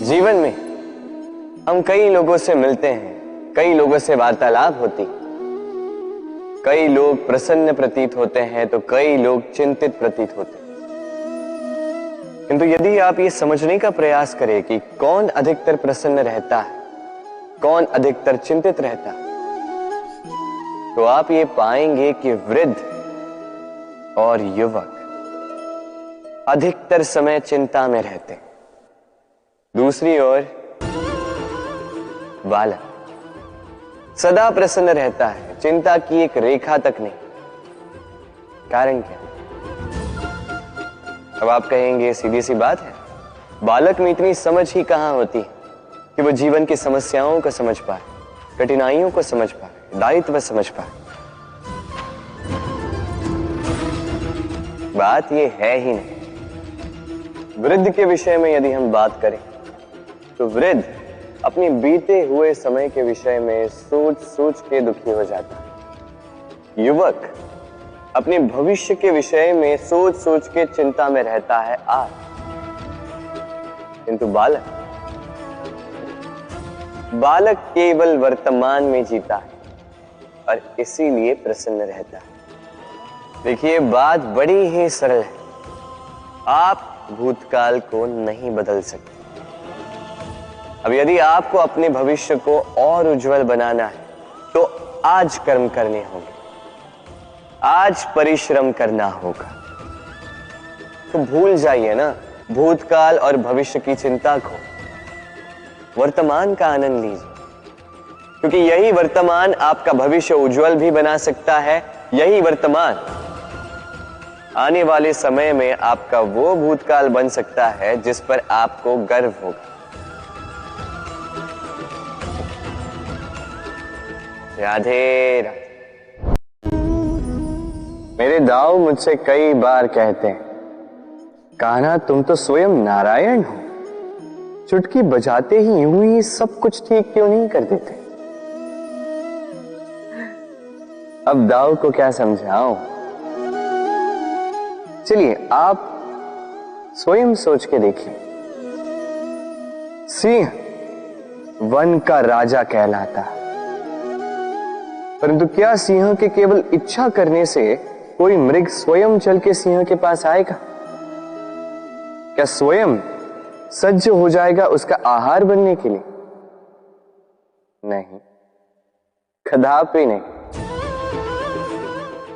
जीवन में हम कई लोगों से मिलते हैं, कई लोगों से वार्तालाप होती, कई लोग प्रसन्न प्रतीत होते हैं तो कई लोग चिंतित प्रतीत होते हैं। किंतु यदि आप ये समझने का प्रयास करें कि कौन अधिकतर प्रसन्न रहता है, कौन अधिकतर चिंतित रहता है, तो आप ये पाएंगे कि वृद्ध और युवक अधिकतर समय चिंता में रहते हैं। दूसरी ओर बालक सदा प्रसन्न रहता है, चिंता की एक रेखा तक नहीं। कारण क्या? अब आप कहेंगे सीधी सी बात है, बालक में इतनी समझ ही कहां होती है कि वो जीवन की समस्याओं को समझ पाए, कठिनाइयों को समझ पाए, दायित्व समझ पाए। बात ये है ही नहीं। वृद्ध के विषय में यदि हम बात करें तो वृद्ध अपनी बीते हुए समय के विषय में सोच सोच के दुखी हो जाता है। युवक अपने भविष्य के विषय में सोच सोच के चिंता में रहता है आज। किंतु बालक केवल वर्तमान में जीता है और इसीलिए प्रसन्न रहता है। देखिए, बात बड़ी ही सरल है। आप भूतकाल को नहीं बदल सकते। अब यदि आपको अपने भविष्य को और उज्जवल बनाना है तो आज कर्म करने होंगे, आज परिश्रम करना होगा। तो भूल जाइए ना भूतकाल और भविष्य की चिंता को, वर्तमान का आनंद लीजिए, क्योंकि यही वर्तमान आपका भविष्य उज्जवल भी बना सकता है। यही वर्तमान आने वाले समय में आपका वो भूतकाल बन सकता है जिस पर आपको गर्व होगा। राधे राधे। मेरे दाऊ मुझसे कई बार कहते हैं, कान्हा तुम तो स्वयं नारायण हो, चुटकी बजाते ही यूं ही सब कुछ ठीक क्यों नहीं कर देते? अब दाऊ को क्या समझाऊं? चलिए आप स्वयं सोच के देखिए। सिंह वन का राजा कहलाता है, परंतु क्या सिंह के केवल इच्छा करने से कोई मृग स्वयं चल के सिंह के पास आएगा? क्या स्वयं सज्ज हो जाएगा उसका आहार बनने के लिए? नहीं, कदापि नहीं।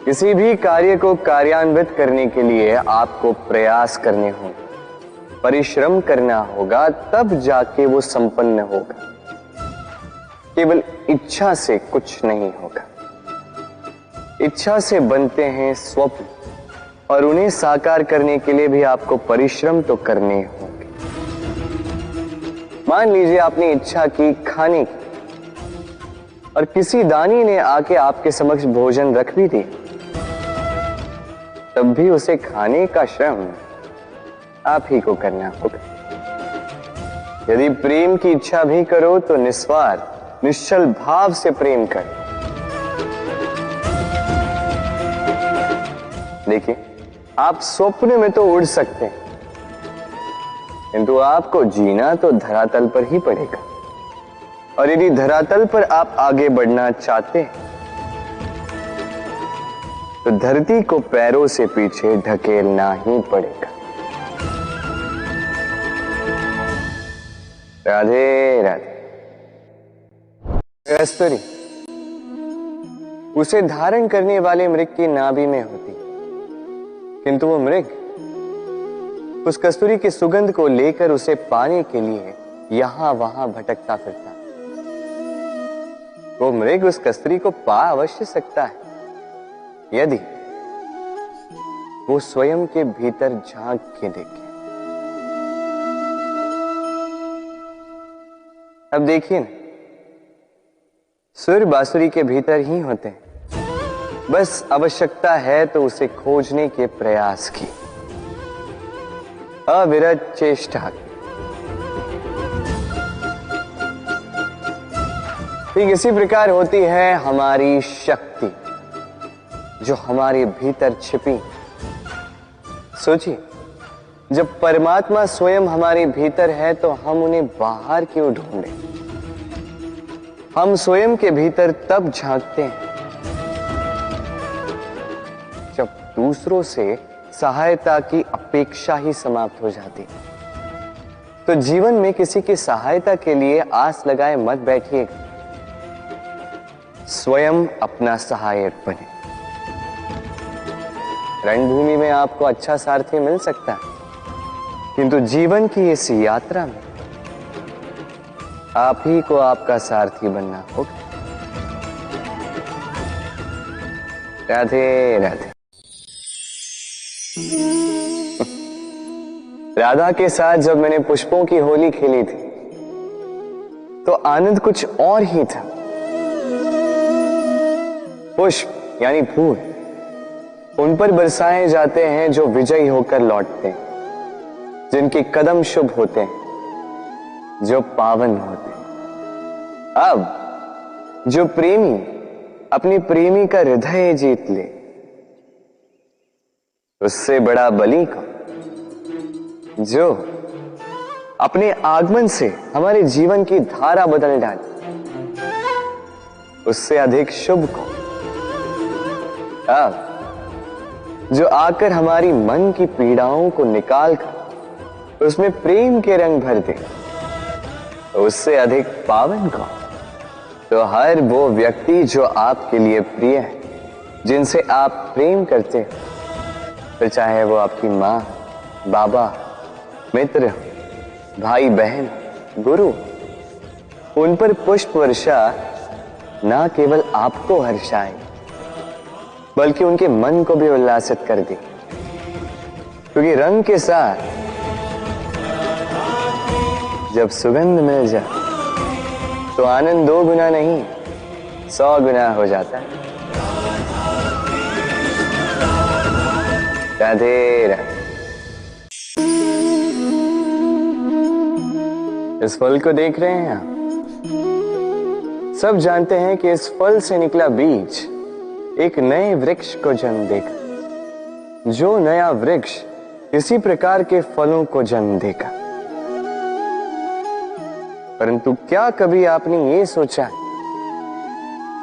किसी भी कार्य को कार्यान्वित करने के लिए आपको प्रयास करने होंगे, परिश्रम करना होगा, तब जाके वो संपन्न होगा। केवल इच्छा से कुछ नहीं होगा। इच्छा से बनते हैं स्वप्न, और उन्हें साकार करने के लिए भी आपको परिश्रम तो करने होंगे। मान लीजिए आपने इच्छा की खाने की, और किसी दानी ने आके आपके समक्ष भोजन रख भी दिया, तब भी उसे खाने का श्रम आप ही को करना होगा। यदि प्रेम की इच्छा भी करो तो निस्वार्थ निश्चल भाव से प्रेम करो। देखिए, आप स्वप्न में तो उड़ सकते हैं, किंतु आपको जीना तो धरातल पर ही पड़ेगा। और यदि धरातल पर आप आगे बढ़ना चाहते हैं तो धरती को पैरों से पीछे ढकेलना ही पड़ेगा। राधे राधे। कस्तूरी उसे धारण करने वाले मृग की नाभि में होती, किंतु वो मृग उस कस्तूरी की सुगंध को लेकर उसे पाने के लिए यहां वहां भटकता फिरता। वो मृग उस कस्तूरी को पा अवश्य सकता है यदि वो स्वयं के भीतर झांक के देखे। अब देखिए ना, सुर बांसुरी के भीतर ही होते हैं, बस आवश्यकता है तो उसे खोजने के प्रयास की, अविरत चेष्टा की। ठीक इसी प्रकार होती है हमारी शक्ति जो हमारे भीतर छिपी। सोचिए, जब परमात्मा स्वयं हमारे भीतर है तो हम उन्हें बाहर क्यों ढूंढें? हम स्वयं के भीतर तब झांकते हैं जब दूसरों से सहायता की अपेक्षा ही समाप्त हो जाती। तो जीवन में किसी की सहायता के लिए आस लगाए मत बैठिएगा, स्वयं अपना सहायक बने। रणभूमि में आपको अच्छा सारथी मिल सकता है, किंतु जीवन की इस यात्रा में आप ही को आपका सारथी बनना होगा। राधे राधे। राधा के साथ जब मैंने पुष्पों की होली खेली थी तो आनंद कुछ और ही था। पुष्प यानी फूल उन पर बरसाए जाते हैं जो विजयी होकर लौटते हैं, जिनके कदम शुभ होते हैं, जो पावन होते हैं। अब जो प्रेमी अपनी प्रेमी का हृदय जीत ले, उससे बड़ा बलि कौन? जो अपने आगमन से हमारे जीवन की धारा बदल डाले, उससे अधिक शुभ कौन? अब जो आकर हमारी मन की पीड़ाओं को निकालकर उसमें प्रेम के रंग भर दे, उससे अधिक पावन कौन? तो हर वो व्यक्ति जो आपके लिए प्रिय है, जिनसे आप प्रेम करते हैं, तो चाहे वो आपकी मां, बाबा, मित्र, भाई बहन, गुरु, उन पर पुष्प वर्षा ना केवल आपको हर्षाए बल्कि उनके मन को भी उल्लासित कर दे, क्योंकि रंग के साथ जब सुगंध मिल जाए तो आनंद 2 गुना नहीं 100 गुना हो जाता है। राधे राधे। इस फल को देख रहे हैं आप? सब जानते हैं कि इस फल से निकला बीज एक नए वृक्ष को जन्म देगा, जो नया वृक्ष इसी प्रकार के फलों को जन्म देगा। परंतु क्या कभी आपने ये सोचा,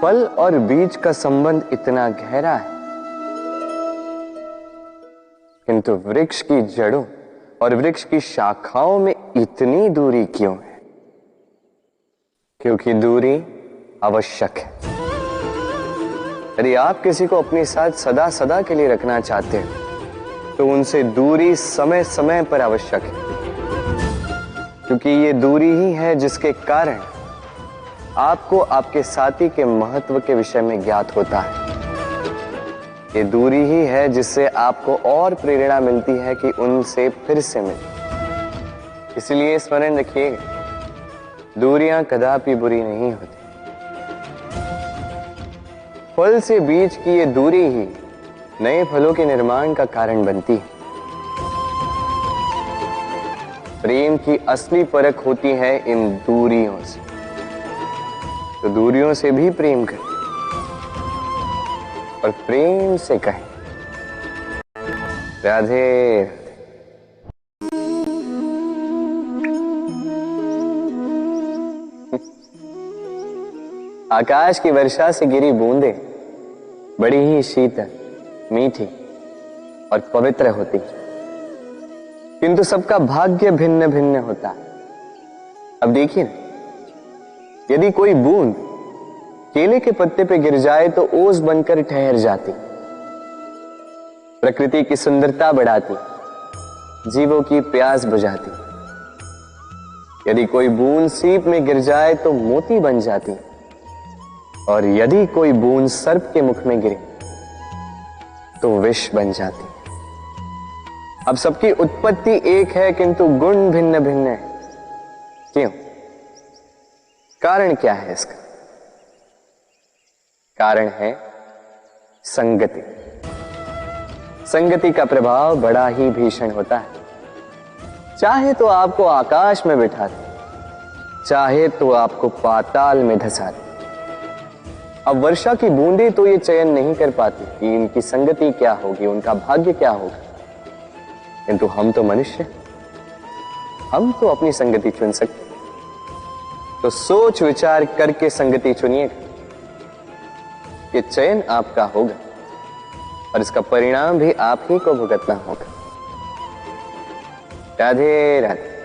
फल और बीज का संबंध इतना गहरा है, किंतु वृक्ष की जड़ों और वृक्ष की शाखाओं में इतनी दूरी क्यों है? क्योंकि दूरी आवश्यक है। यदि आप किसी को अपने साथ सदा सदा के लिए रखना चाहते हैं तो उनसे दूरी समय समय पर आवश्यक है, क्योंकि ये दूरी ही है जिसके कारण आपको आपके साथी के महत्व के विषय में ज्ञात होता है। ये दूरी ही है जिससे आपको और प्रेरणा मिलती है कि उनसे फिर से मिले। इसलिए स्मरण रखिएगा, दूरियां कदापि बुरी नहीं होती। फल से बीज की ये दूरी ही नए फलों के निर्माण का कारण बनती है। प्रेम की असली परख होती है इन दूरियों से, तो दूरियों से भी प्रेम करें और प्रेम से कहें राधे। आकाश की वर्षा से गिरी बूंदें बड़ी ही शीतल, मीठी और पवित्र होती, किंतु सबका भाग्य भिन्न भिन्न होता है। अब देखिए, यदि कोई बूंद केले के पत्ते पे गिर जाए तो ओस बनकर ठहर जाती, प्रकृति की सुंदरता बढ़ाती, जीवों की प्यास बुझाती। यदि कोई बूंद सीप में गिर जाए तो मोती बन जाती, और यदि कोई बूंद सर्प के मुख में गिरे तो विष बन जाती। अब सबकी उत्पत्ति एक है, किंतु गुण भिन्न भिन्न है। क्यों? कारण क्या है इसका? कारण है संगति। संगति का प्रभाव बड़ा ही भीषण होता है। चाहे तो आपको आकाश में बिठा दे, चाहे तो आपको पाताल में धंसा दे। अब वर्षा की बूंदें तो ये चयन नहीं कर पाती कि इनकी संगति क्या होगी, उनका भाग्य क्या होगा। किंतु हम तो मनुष्य, हम तो अपनी संगति चुन सकते। तो सोच विचार करके संगति चुनिएगा। ये चयन आपका होगा और इसका परिणाम भी आप ही को भुगतना होगा। राधे राधे।